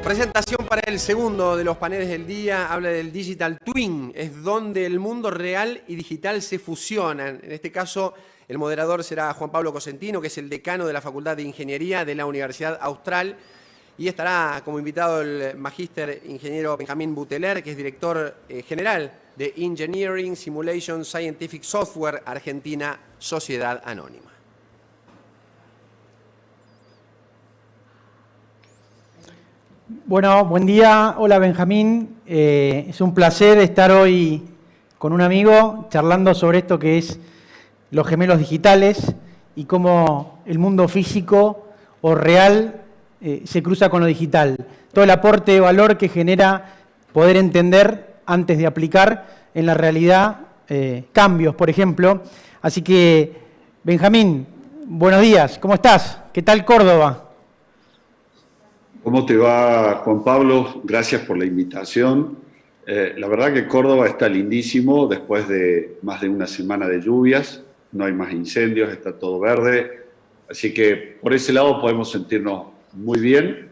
Presentación para el segundo de los paneles del día. Habla del Digital Twin. Es donde el mundo real y digital se fusionan. En este caso, el moderador será Juan Pablo Cosentino, que es el decano de la Facultad de Ingeniería de la Universidad Austral. Y estará como invitado el magíster ingeniero Benjamín Buteler, que es director general de Engineering Simulation Scientific Software Argentina, Sociedad Anónima. Bueno, buen día. Hola Benjamín. Es un placer estar hoy con un amigo charlando sobre esto que es los gemelos digitales y cómo el mundo físico o real se cruza con lo digital. Todo el aporte de valor que genera poder entender antes de aplicar en la realidad cambios, por ejemplo. Así que, Benjamín, buenos días. ¿Cómo estás? ¿Qué tal Córdoba? ¿Cómo te va, Juan Pablo? Gracias por la invitación. La verdad que Córdoba está lindísimo después de más de una semana de lluvias. No hay más incendios, está todo verde. Así que por ese lado podemos sentirnos muy bien.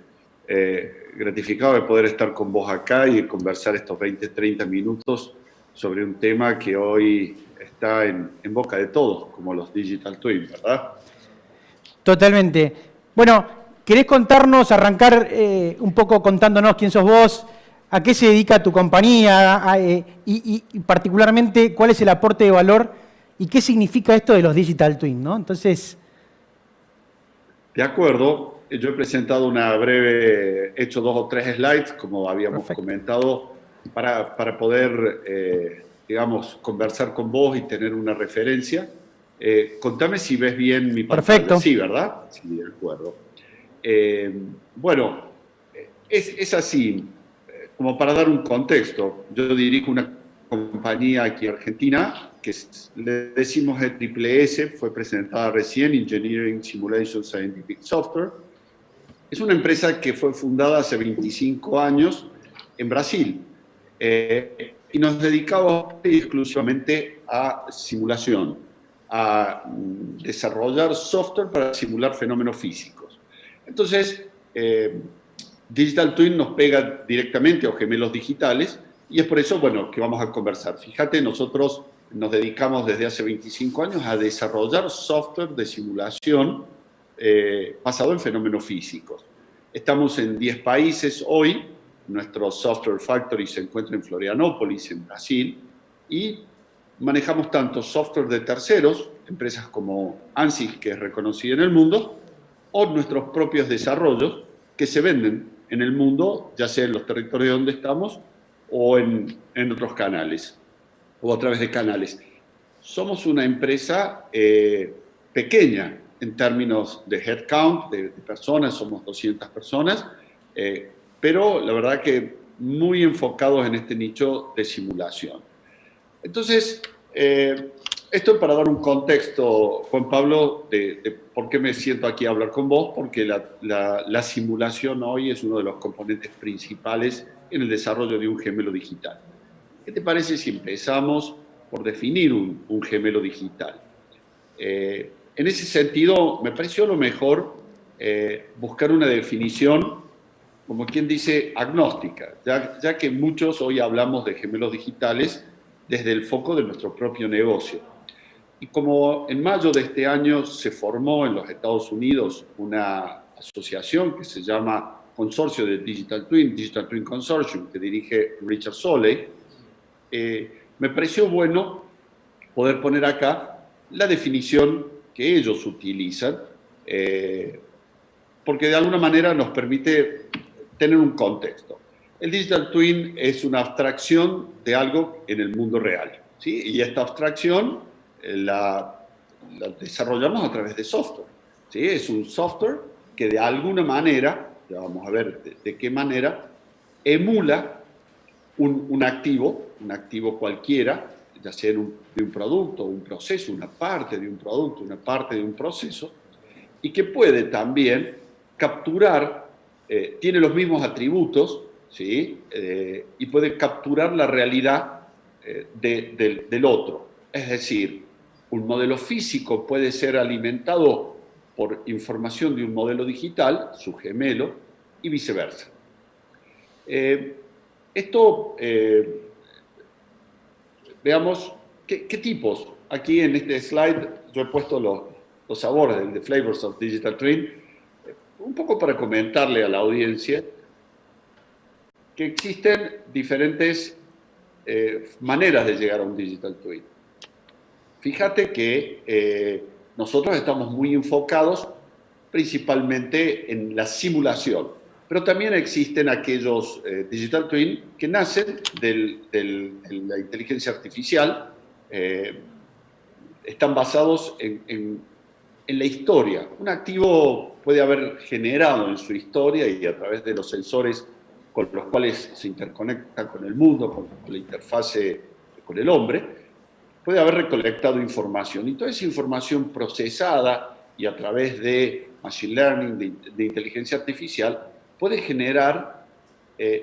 Gratificado de poder estar con vos acá y conversar estos 20, 30 minutos sobre un tema que hoy está en boca de todos, como los Digital Twin, ¿verdad? Totalmente. Bueno, ¿querés contarnos, arrancar un poco contándonos quién sos vos, a qué se dedica tu compañía y particularmente cuál es el aporte de valor y qué significa esto de los Digital Twin, ¿no? Entonces... De acuerdo. Yo he presentado he hecho 2 o 3 slides, como habíamos comentado, para poder, digamos, conversar con vos y tener una referencia. Contame si ves bien mi pantalla. Perfecto. Sí, ¿verdad? Sí, de acuerdo. Bueno, es así, como para dar un contexto. Yo dirijo una compañía aquí en Argentina, que le decimos ESS, fue presentada recién, Engineering Simulation Scientific Software. Es una empresa que fue fundada hace 25 años en Brasil y nos dedicamos exclusivamente a simulación, a desarrollar software para simular fenómenos físicos. Entonces, Digital Twin nos pega directamente a los gemelos digitales y es por eso, bueno, que vamos a conversar. Fíjate, nosotros nos dedicamos desde hace 25 años a desarrollar software de simulación basado en fenómenos físicos. Estamos en 10 países hoy. Nuestro Software Factory se encuentra en Florianópolis, en Brasil, y manejamos tanto software de terceros, empresas como ANSYS, que es reconocida en el mundo, o nuestros propios desarrollos que se venden en el mundo, ya sea en los territorios donde estamos o en otros canales, o a través de canales. Somos una empresa pequeña en términos de headcount, de personas, somos 200 personas, pero la verdad que muy enfocados en este nicho de simulación. Entonces, esto para dar un contexto, Juan Pablo, de por qué me siento aquí a hablar con vos, porque la simulación hoy es uno de los componentes principales en el desarrollo de un gemelo digital. ¿Qué te parece si empezamos por definir un gemelo digital? En ese sentido, me pareció lo mejor buscar una definición, como quien dice, agnóstica, ya que muchos hoy hablamos de gemelos digitales desde el foco de nuestro propio negocio. Y como en mayo de este año se formó en los Estados Unidos una asociación que se llama Consorcio de Digital Twin Consortium, que dirige Richard Soley, me pareció bueno poder poner acá la definición que ellos utilizan, porque de alguna manera nos permite tener un contexto. El Digital Twin es una abstracción de algo en el mundo real, ¿sí? Y esta abstracción la desarrollamos a través de software, ¿sí? Es un software que de alguna manera, ya vamos a ver de qué manera, emula un activo cualquiera, ya sea de un producto, un proceso, una parte de un producto, una parte de un proceso, y que puede también capturar, tiene los mismos atributos, ¿sí? Y puede capturar la realidad del otro. Es decir, un modelo físico puede ser alimentado por información de un modelo digital, su gemelo, y viceversa. Esto, veamos qué tipos. Aquí en este slide yo he puesto los sabores, the flavors of Digital Twin, un poco para comentarle a la audiencia que existen diferentes maneras de llegar a un Digital Twin. Fíjate que nosotros estamos muy enfocados principalmente en la simulación, pero también existen aquellos Digital Twin que nacen de la inteligencia artificial, están basados en la historia. Un activo puede haber generado en su historia y a través de los sensores con los cuales se interconecta con el mundo, con la interfase con el hombre, puede haber recolectado información. Y toda esa información procesada y a través de Machine Learning, de inteligencia artificial, puede generar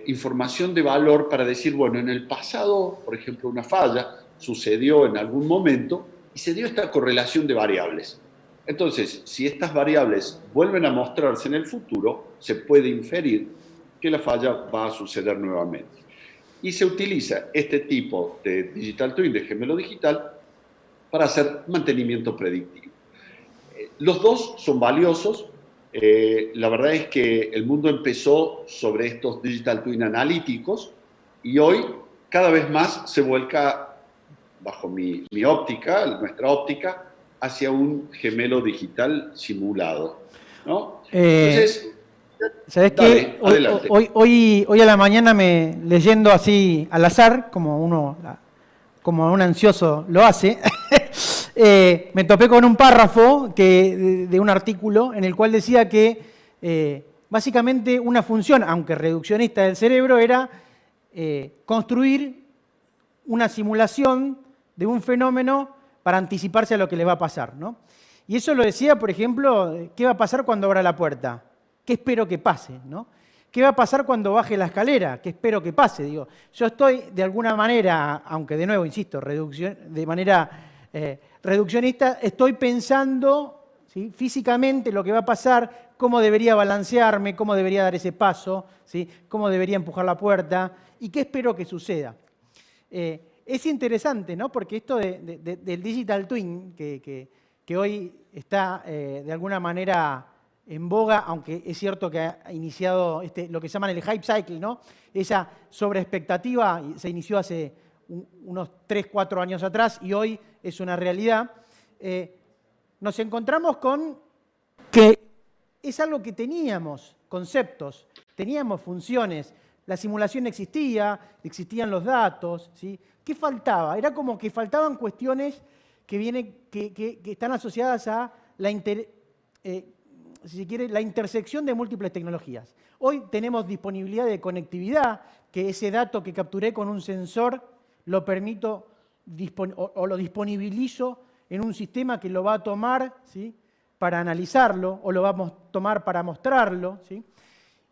información de valor para decir, bueno, en el pasado, por ejemplo, una falla sucedió en algún momento y se dio esta correlación de variables. Entonces, si estas variables vuelven a mostrarse en el futuro, se puede inferir que la falla va a suceder nuevamente. Y se utiliza este tipo de Digital Twin, de gemelo digital, para hacer mantenimiento predictivo. Los dos son valiosos. La verdad es que el mundo empezó sobre estos Digital Twin analíticos y hoy cada vez más se vuelca, bajo mi óptica, nuestra óptica, hacia un gemelo digital simulado, ¿no? Entonces, ¿sabés qué? Hoy a la mañana, leyendo así al azar, como un ansioso lo hace, me topé con un párrafo de un artículo en el cual decía que básicamente una función, aunque reduccionista del cerebro, era construir una simulación de un fenómeno para anticiparse a lo que le va a pasar, ¿no? Y eso lo decía, por ejemplo, ¿qué va a pasar cuando abra la puerta? ¿Qué espero que pase, ¿no? ¿Qué va a pasar cuando baje la escalera? ¿Qué espero que pase? Digo, yo estoy de alguna manera, aunque de nuevo, insisto, de manera reduccionista, estoy pensando, ¿sí?, físicamente lo que va a pasar, cómo debería balancearme, cómo debería dar ese paso, ¿sí?, cómo debería empujar la puerta y qué espero que suceda. Es interesante, ¿no? Porque esto del Digital Twin, que hoy está de alguna manera en boga, aunque es cierto que ha iniciado lo que se llama el hype cycle, ¿no? Esa sobreexpectativa se inició hace unos 3, 4 años atrás y hoy es una realidad. Nos encontramos con que es algo que teníamos, conceptos, teníamos funciones, la simulación existía, existían los datos, ¿sí? ¿Qué faltaba? Era como que faltaban cuestiones que están asociadas a si se quiere, la intersección de múltiples tecnologías. Hoy tenemos disponibilidad de conectividad, que ese dato que capturé con un sensor lo permito o lo disponibilizo en un sistema que lo va a tomar, ¿sí?, para analizarlo o lo va a tomar para mostrarlo, ¿sí?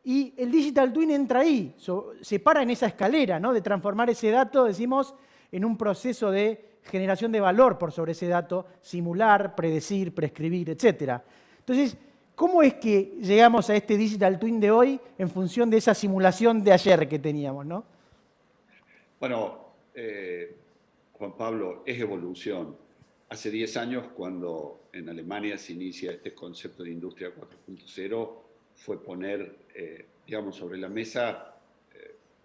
Y el Digital Twin entra ahí, se para en esa escalera, ¿no?, de transformar ese dato, decimos, en un proceso de generación de valor por sobre ese dato, simular, predecir, prescribir, etc. Entonces, ¿cómo es que llegamos a este Digital Twin de hoy en función de esa simulación de ayer que teníamos, ¿no? Bueno, Juan Pablo, es evolución. Hace 10 años, cuando en Alemania se inicia este concepto de industria 4.0, fue poner, digamos, sobre la mesa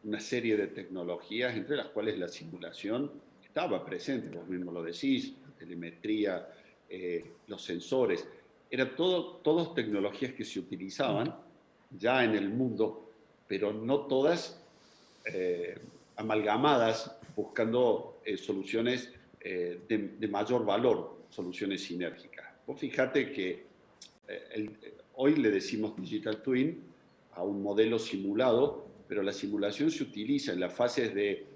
una serie de tecnologías, entre las cuales la simulación estaba presente, vos mismo lo decís, la telemetría, los sensores. Eran todas tecnologías que se utilizaban ya en el mundo, pero no todas amalgamadas buscando soluciones de mayor valor, soluciones sinérgicas. Vos fíjate que hoy le decimos Digital Twin a un modelo simulado, pero la simulación se utiliza en las fases de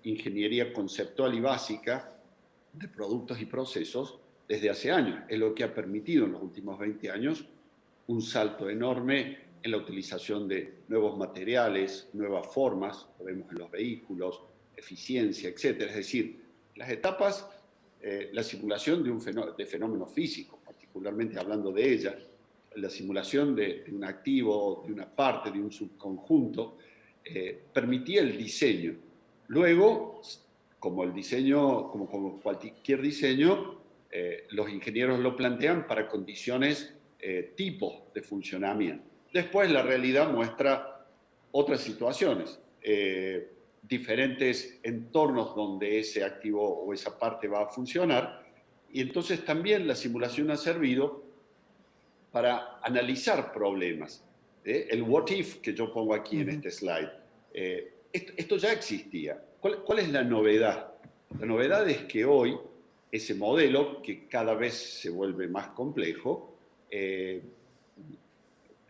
ingeniería conceptual y básica de productos y procesos desde hace años. Es lo que ha permitido en los últimos 20 años un salto enorme en la utilización de nuevos materiales, nuevas formas, lo vemos en los vehículos, eficiencia, etc. Es decir, las etapas, la simulación de fenómenos físicos, particularmente hablando de ella, la simulación de un activo, de una parte, de un subconjunto, permitía el diseño. Luego, como el diseño, como cualquier diseño, los ingenieros lo plantean para condiciones, tipos de funcionamiento. Después la realidad muestra otras situaciones, diferentes entornos donde ese activo o esa parte va a funcionar, y entonces también la simulación ha servido para analizar problemas. El what if que yo pongo aquí en este slide, esto ya existía. ¿Cuál es la novedad? La novedad es que hoy ese modelo, que cada vez se vuelve más complejo,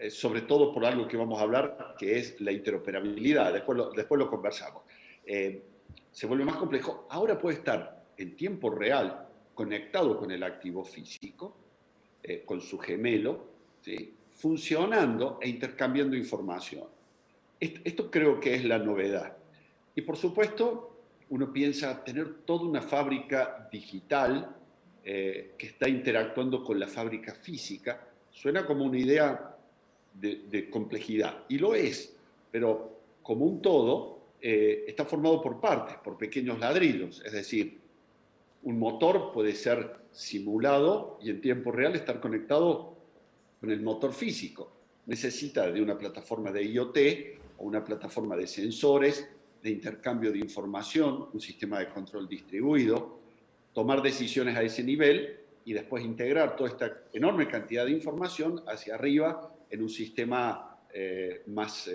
sobre todo por algo que vamos a hablar, que es la interoperabilidad, después lo conversamos, se vuelve más complejo, ahora puede estar en tiempo real conectado con el activo físico, con su gemelo, ¿sí?, funcionando e intercambiando información. Esto creo que es la novedad. Y por supuesto, uno piensa tener toda una fábrica digital que está interactuando con la fábrica física. Suena como una idea de complejidad, y lo es, pero como un todo está formado por partes, por pequeños ladrillos, es decir, un motor puede ser simulado y en tiempo real estar conectado con el motor físico. Necesita de una plataforma de IoT o una plataforma de sensores, de intercambio de información, un sistema de control distribuido, tomar decisiones a ese nivel y después integrar toda esta enorme cantidad de información hacia arriba en un sistema más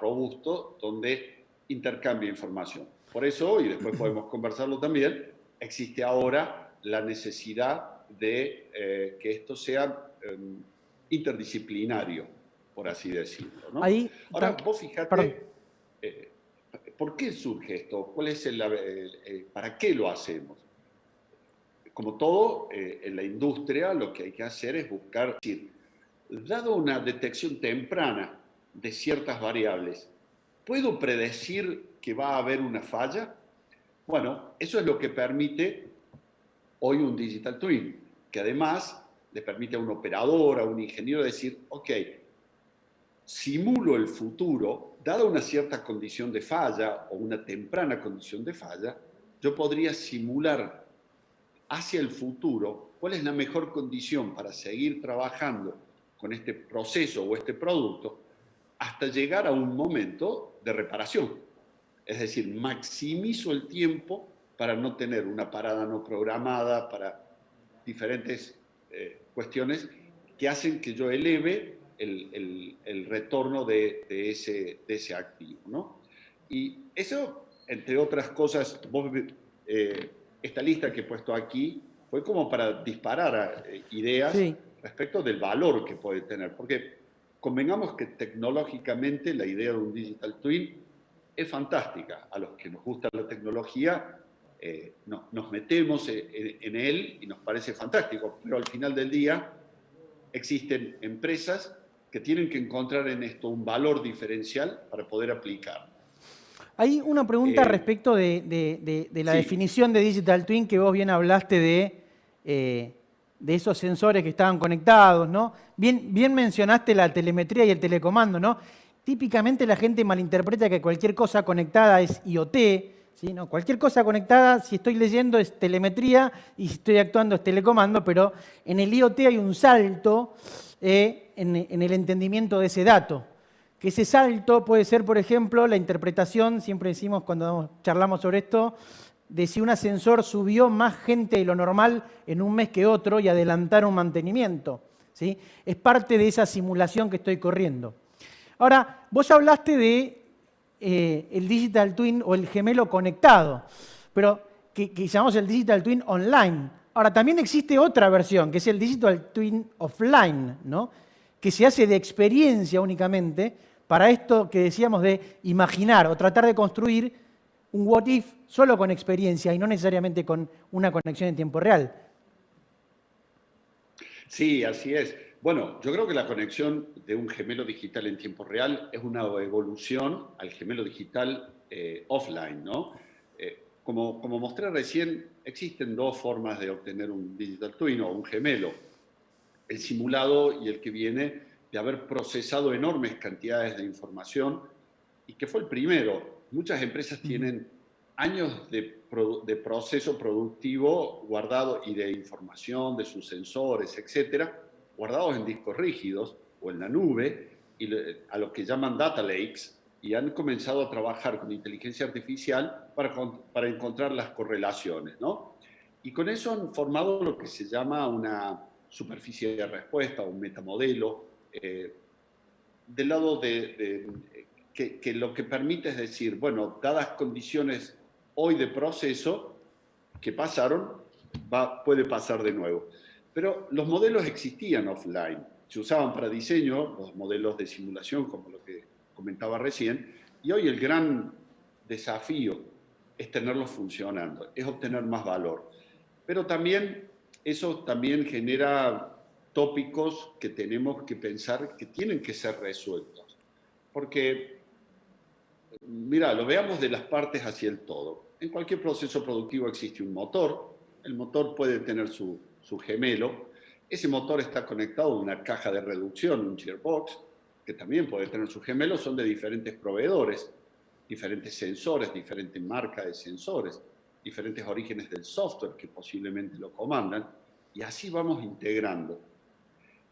robusto donde intercambia información. Por eso, y después podemos conversarlo también, existe ahora la necesidad de que esto sea interdisciplinario, por así decirlo, ¿no? Ahora, vos fíjate, ¿por qué surge esto? ¿Cuál es ¿para qué lo hacemos? Como todo, en la industria lo que hay que hacer es buscar, es decir, dado una detección temprana de ciertas variables, ¿puedo predecir que va a haber una falla? Bueno, eso es lo que permite hoy un Digital Twin, que además le permite a un operador, a un ingeniero decir, ok, simulo el futuro, dada una cierta condición de falla o una temprana condición de falla, yo podría simular hacia el futuro cuál es la mejor condición para seguir trabajando con este proceso o este producto hasta llegar a un momento de reparación. Es decir, maximizo el tiempo para no tener una parada no programada, para diferentes cuestiones que hacen que yo eleve el retorno de ese activo, ¿no? Y eso, entre otras cosas, esta lista que he puesto aquí fue como para disparar ideas respecto del valor que puede tener, porque convengamos que tecnológicamente la idea de un Digital Twin es fantástica. A los que nos gusta la tecnología, nos metemos en él y nos parece fantástico, pero al final del día existen empresas que tienen que encontrar en esto un valor diferencial para poder aplicarlo. Hay una pregunta respecto de la definición de Digital Twin, que vos bien hablaste de esos sensores que estaban conectados, ¿no? Bien mencionaste la telemetría y el telecomando, ¿no? Típicamente la gente malinterpreta que cualquier cosa conectada es IoT, ¿sí? ¿No? Cualquier cosa conectada, si estoy leyendo, es telemetría y si estoy actuando es telecomando, pero en el IoT hay un salto en el entendimiento de ese dato. Que ese salto puede ser, por ejemplo, la interpretación, siempre decimos cuando charlamos sobre esto, de si un ascensor subió más gente de lo normal en un mes que otro y adelantaron un mantenimiento, ¿sí? Es parte de esa simulación que estoy corriendo. Ahora, vos hablaste de el Digital Twin o el gemelo conectado, pero que llamamos el Digital Twin online. Ahora, también existe otra versión, que es el Digital Twin offline, ¿no? Que se hace de experiencia únicamente para esto que decíamos de imaginar o tratar de construir un what if solo con experiencia y no necesariamente con una conexión en tiempo real. Sí, así es. Bueno, yo creo que la conexión de un gemelo digital en tiempo real es una evolución al gemelo digital offline, ¿no? Como mostré recién, existen dos formas de obtener un Digital Twin o un gemelo. El simulado y el que viene de haber procesado enormes cantidades de información y que fue el primero. Muchas empresas tienen años de proceso productivo guardado y de información de sus sensores, etcétera, guardados en discos rígidos o en la nube, y a lo que llaman data lakes, y han comenzado a trabajar con inteligencia artificial para encontrar las correlaciones, ¿no? Y con eso han formado lo que se llama una superficie de respuesta, un metamodelo, del lado que lo que permite es decir, bueno, dadas condiciones hoy de proceso que pasaron, puede pasar de nuevo. Pero los modelos existían offline, se usaban para diseño, los modelos de simulación, como lo que comentaba recién, y hoy el gran desafío es tenerlos funcionando, es obtener más valor. Pero también eso también genera tópicos que tenemos que pensar que tienen que ser resueltos. Porque, mira, lo veamos de las partes hacia el todo. En cualquier proceso productivo existe un motor, el motor puede tener su gemelo, ese motor está conectado a una caja de reducción, un gearbox, que también puede tener su gemelo, son de diferentes proveedores, diferentes sensores, diferentes marcas de sensores, diferentes orígenes del software que posiblemente lo comandan, y así vamos integrando.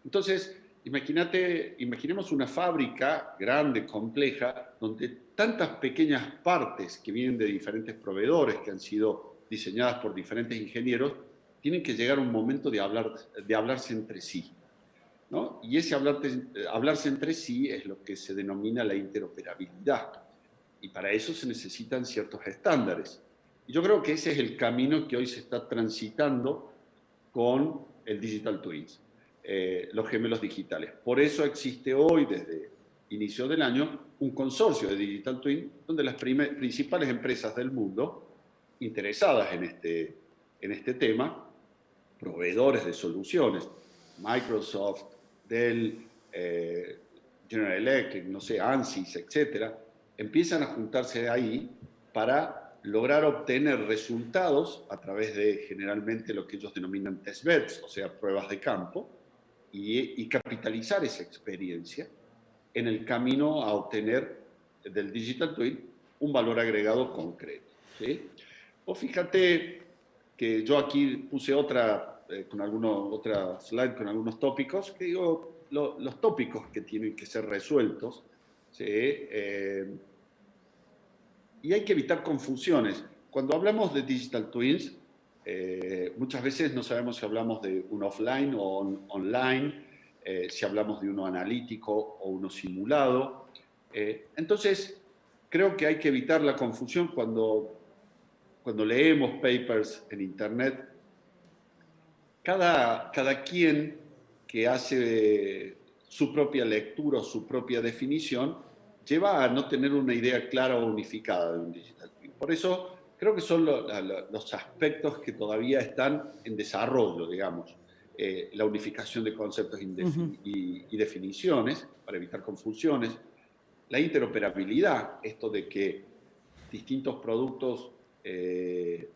Entonces, imaginemos una fábrica grande, compleja, donde tantas pequeñas partes que vienen de diferentes proveedores, que han sido diseñadas por diferentes ingenieros, tienen que llegar a un momento de hablarse entre sí, ¿no? Y ese hablarse entre sí es lo que se denomina la interoperabilidad. Y para eso se necesitan ciertos estándares. Y yo creo que ese es el camino que hoy se está transitando con el Digital Twins, los gemelos digitales. Por eso existe hoy, desde inicio del año, un consorcio de Digital Twin, donde las principales empresas del mundo interesadas en este tema, proveedores de soluciones, Microsoft, Dell, General Electric, no sé, ANSYS, etcétera, empiezan a juntarse ahí para lograr obtener resultados a través de generalmente lo que ellos denominan testbeds, o sea, pruebas de campo, y capitalizar esa experiencia en el camino a obtener del Digital Twin un valor agregado concreto, ¿sí? O fíjate que yo aquí puse otra slide con algunos tópicos, que digo, los tópicos que tienen que ser resueltos, ¿sí? Y hay que evitar confusiones. Cuando hablamos de Digital Twins, muchas veces no sabemos si hablamos de un offline o un online, si hablamos de uno analítico o uno simulado. Entonces, creo que hay que evitar la confusión cuando leemos papers en Internet. Cada quien que hace su propia lectura o su propia definición lleva a no tener una idea clara o unificada de un Digital Twin. Por eso creo que son los aspectos que todavía están en desarrollo, digamos. La unificación de conceptos y definiciones para evitar confusiones, la interoperabilidad, esto de que distintos productos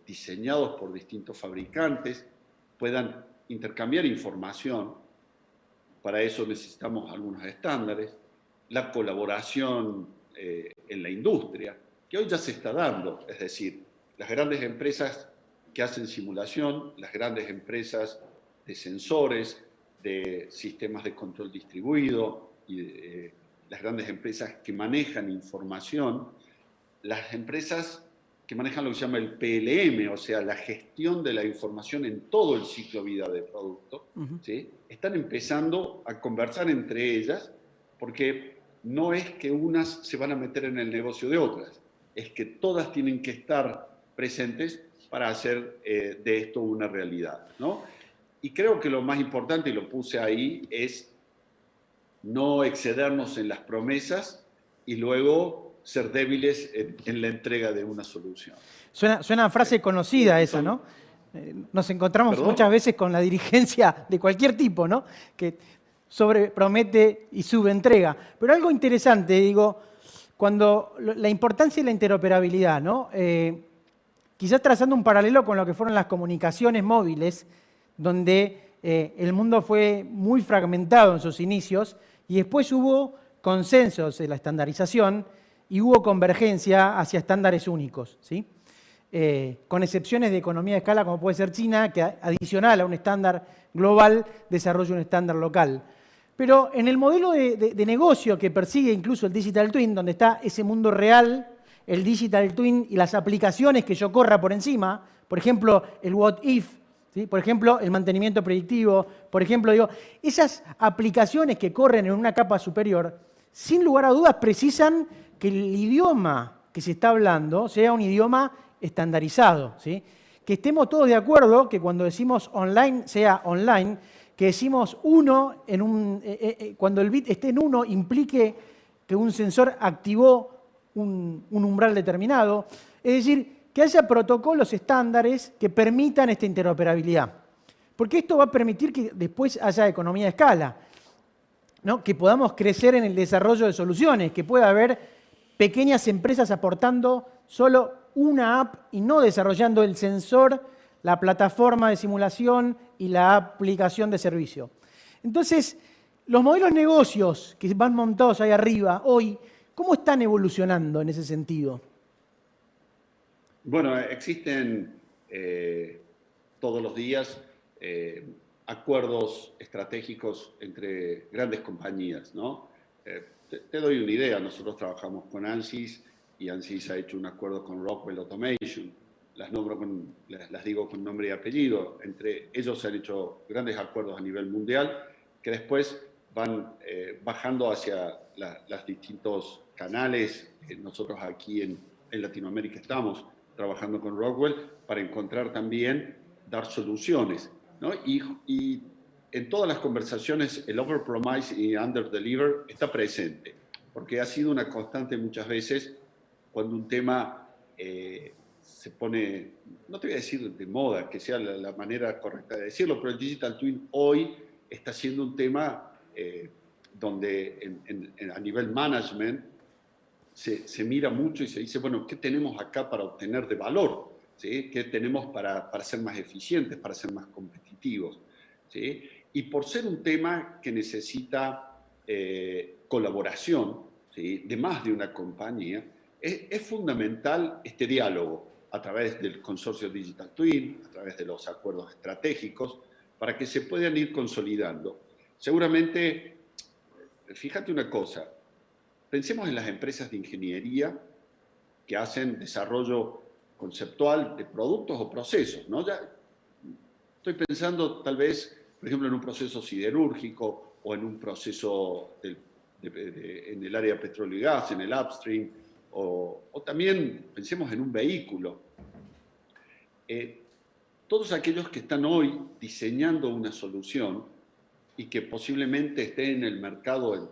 diseñados por distintos fabricantes puedan intercambiar información. Para eso necesitamos algunos estándares, la colaboración en la industria, que hoy ya se está dando, es decir, las grandes empresas que hacen simulación, las grandes empresas de sensores, de sistemas de control distribuido, y las grandes empresas que manejan información, las empresas que manejan lo que se llama el PLM, o sea, la gestión de la información en todo el ciclo vida del producto, ¿sí? Están empezando a conversar entre ellas, porque no es que unas se van a meter en el negocio de otras, es que todas tienen que estar presentes para hacer de esto una realidad, ¿no? Y creo que lo más importante, y lo puse ahí, es no excedernos en las promesas y luego ser débiles en la entrega de una solución. Suena a frase conocida esa, ¿no? Nos encontramos muchas veces con la dirigencia de cualquier tipo, ¿no? Que sobrepromete y subentrega. Pero algo interesante, digo, cuando la importancia de la interoperabilidad, ¿no? Quizás trazando un paralelo con lo que fueron las comunicaciones móviles, donde el mundo fue muy fragmentado en sus inicios y después hubo consensos de la estandarización y hubo convergencia hacia estándares únicos, ¿sí? Con excepciones de economía de escala como puede ser China, que adicional a un estándar global desarrolla un estándar local. Pero en el modelo de negocio que persigue incluso el Digital Twin, donde está ese mundo real, el Digital Twin y las aplicaciones que yo corra por encima, por ejemplo, el What If, ¿sí? Por ejemplo, el mantenimiento predictivo, por ejemplo, esas aplicaciones que corren en una capa superior, sin lugar a dudas precisan que el idioma que se está hablando sea un idioma estandarizado, ¿sí? Que estemos todos de acuerdo que cuando decimos online sea online, que decimos 1 cuando el bit esté en 1 implique que un sensor activó un umbral determinado. Es decir, que haya protocolos estándares que permitan esta interoperabilidad. Porque esto va a permitir que después haya economía de escala, ¿no? Que podamos crecer en el desarrollo de soluciones, que pueda haber pequeñas empresas aportando solo una app y no desarrollando el sensor, la plataforma de simulación y la aplicación de servicio. Entonces, los modelos de negocios que van montados ahí arriba hoy, ¿cómo están evolucionando en ese sentido? Bueno, existen todos los días acuerdos estratégicos entre grandes compañías, ¿no? Te doy una idea, nosotros trabajamos con ANSYS y ANSYS ha hecho un acuerdo con Rockwell Automation. Las digo con nombre y apellido. Entre ellos se han hecho grandes acuerdos a nivel mundial que después van bajando hacia los distintos canales. Nosotros aquí en Latinoamérica estamos trabajando con Rockwell para encontrar también, dar soluciones, ¿no? Y en todas las conversaciones el overpromise y underdeliver está presente, porque ha sido una constante muchas veces cuando un tema se pone, no te voy a decir de moda, que sea la manera correcta de decirlo, pero el Digital Twin hoy está siendo un tema donde a nivel management se mira mucho y se dice, bueno, ¿qué tenemos acá para obtener de valor? ¿Sí? ¿Qué tenemos para ser más eficientes, para ser más competitivos? ¿Sí? Y por ser un tema que necesita colaboración, ¿sí? De más de una compañía, es fundamental este diálogo a través del consorcio Digital Twin, a través de los acuerdos estratégicos, para que se puedan ir consolidando. Seguramente, fíjate una cosa, pensemos en las empresas de ingeniería que hacen desarrollo conceptual de productos o procesos, ¿no? Ya estoy pensando tal vez, por ejemplo, en un proceso siderúrgico o en un proceso en el área de petróleo y gas, en el upstream, o también pensemos en un vehículo. Todos aquellos que están hoy diseñando una solución y que posiblemente estén en el mercado en,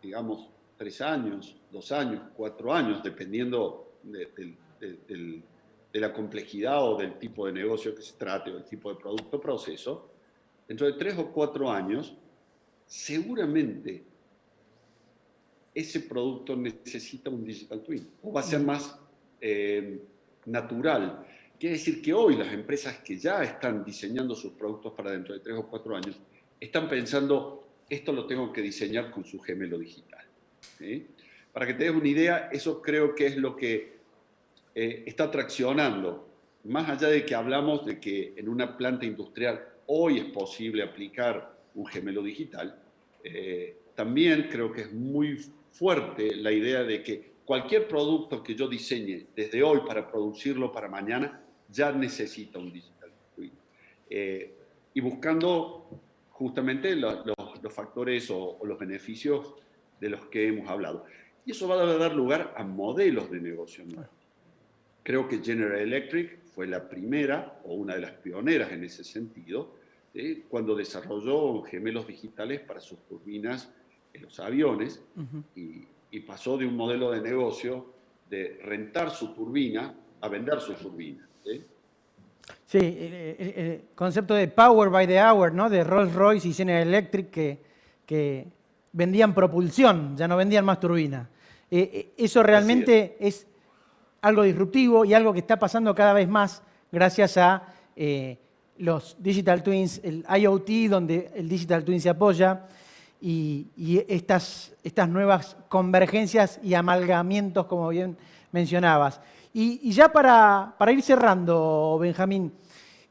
digamos, 3 años, 2 años, 4 años, dependiendo de la complejidad o del tipo de negocio que se trate o del tipo de producto o proceso, dentro de 3 o 4 años, seguramente ese producto necesita un Digital Twin o va a ser más natural. Quiere decir que hoy las empresas que ya están diseñando sus productos para dentro de 3 o 4 años están pensando, esto lo tengo que diseñar con su gemelo digital. ¿Sí? Para que te des una idea, eso creo que es lo que está traccionando. Más allá de que hablamos de que en una planta industrial hoy es posible aplicar un gemelo digital, también creo que es muy fuerte la idea de que cualquier producto que yo diseñe desde hoy para producirlo para mañana ya necesita un Digital Twin. Y buscando justamente los factores o los beneficios de los que hemos hablado. Y eso va a dar lugar a modelos de negocio nuevos. Creo que General Electric fue la primera o una de las pioneras en ese sentido, cuando desarrolló gemelos digitales para sus turbinas en los aviones y pasó de un modelo de negocio de rentar su turbina a vender su turbina. Sí, el concepto de Power by the Hour, ¿no? De Rolls-Royce y General Electric que vendían propulsión, ya no vendían más turbina. Eso realmente es algo disruptivo y algo que está pasando cada vez más gracias a los Digital Twins, el IoT, donde el Digital Twin se apoya. y estas nuevas convergencias y amalgamientos, como bien mencionabas. Y ya para ir cerrando, Benjamín,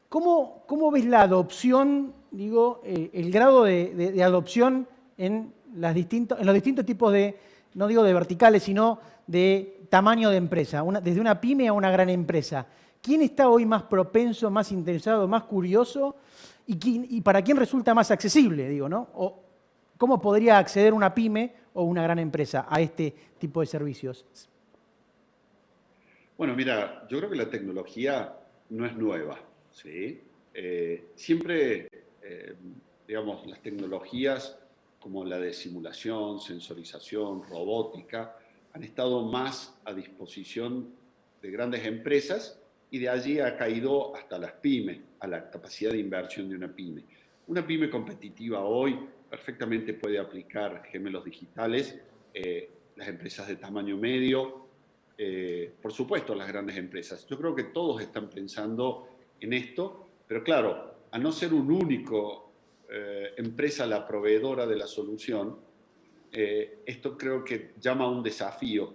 ¿cómo ves la adopción, digo, el grado de adopción en los distintos tipos de, no digo de verticales, sino de tamaño de empresa, desde una pyme a una gran empresa? ¿Quién está hoy más propenso, más interesado, más curioso y para quién resulta más accesible, digo, ¿no? O, ¿cómo podría acceder una pyme o una gran empresa a este tipo de servicios? Bueno, mira, yo creo que la tecnología no es nueva, ¿sí? Siempre, digamos, las tecnologías como la de simulación, sensorización, robótica, han estado más a disposición de grandes empresas y de allí ha caído hasta las pymes, a la capacidad de inversión de una pyme. Una pyme competitiva hoy perfectamente puede aplicar gemelos digitales, las empresas de tamaño medio, por supuesto las grandes empresas. Yo creo que todos están pensando en esto, pero claro, a no ser un único empresa la proveedora de la solución, esto creo que llama a un desafío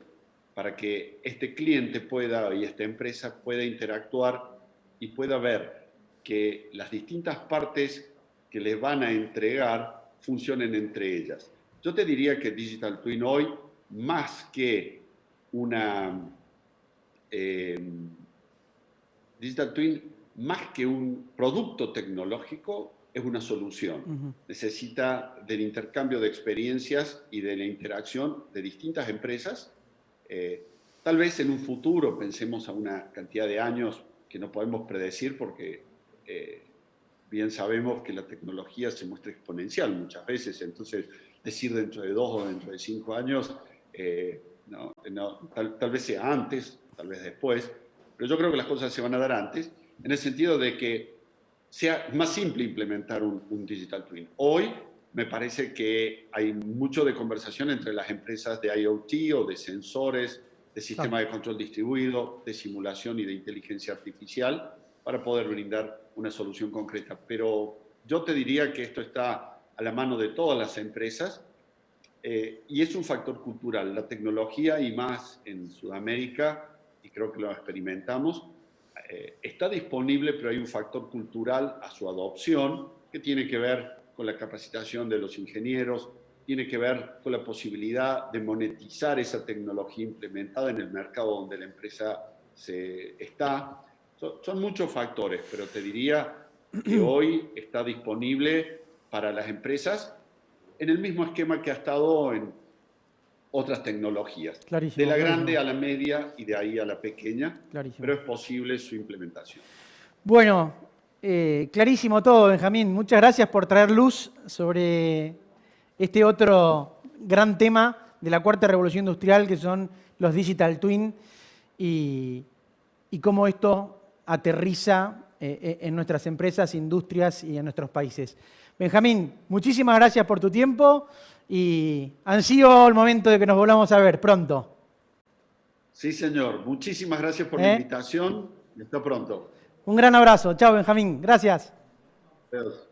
para que este cliente pueda y esta empresa pueda interactuar y pueda ver que las distintas partes que les van a entregar funcionen entre ellas. Yo te diría que Digital Twin hoy, más que Digital Twin, más que un producto tecnológico, es una solución. Necesita del intercambio de experiencias y de la interacción de distintas empresas. Tal vez en un futuro pensemos a una cantidad de años que no podemos predecir porque bien sabemos que la tecnología se muestra exponencial muchas veces, entonces decir dentro de 2 o dentro de 5 años, tal vez sea antes, tal vez después, pero yo creo que las cosas se van a dar antes, en el sentido de que sea más simple implementar un Digital Twin. Hoy me parece que hay mucho de conversación entre las empresas de IoT o de sensores, de sistema de control distribuido, de simulación y de inteligencia artificial para poder brindar una solución concreta. Pero yo te diría que esto está a la mano de todas las empresas y es un factor cultural. La tecnología, y más en Sudamérica, y creo que lo experimentamos, está disponible, pero hay un factor cultural a su adopción que tiene que ver con la capacitación de los ingenieros, tiene que ver con la posibilidad de monetizar esa tecnología implementada en el mercado donde la empresa está. Son muchos factores, pero te diría que hoy está disponible para las empresas en el mismo esquema que ha estado en otras tecnologías. Clarísimo, de la clarísimo. grande a la media y de ahí a la pequeña, Clarísimo. pero es posible su implementación. Bueno, clarísimo todo, Benjamín. Muchas gracias por traer luz sobre este otro gran tema de la cuarta revolución industrial, que son los Digital Twin, y cómo esto aterriza en nuestras empresas, industrias y en nuestros países. Benjamín, muchísimas gracias por tu tiempo y ansío el momento de que nos volvamos a ver pronto. Sí, señor. Muchísimas gracias por la invitación y hasta pronto. Un gran abrazo. Chao, Benjamín. Gracias. Adiós.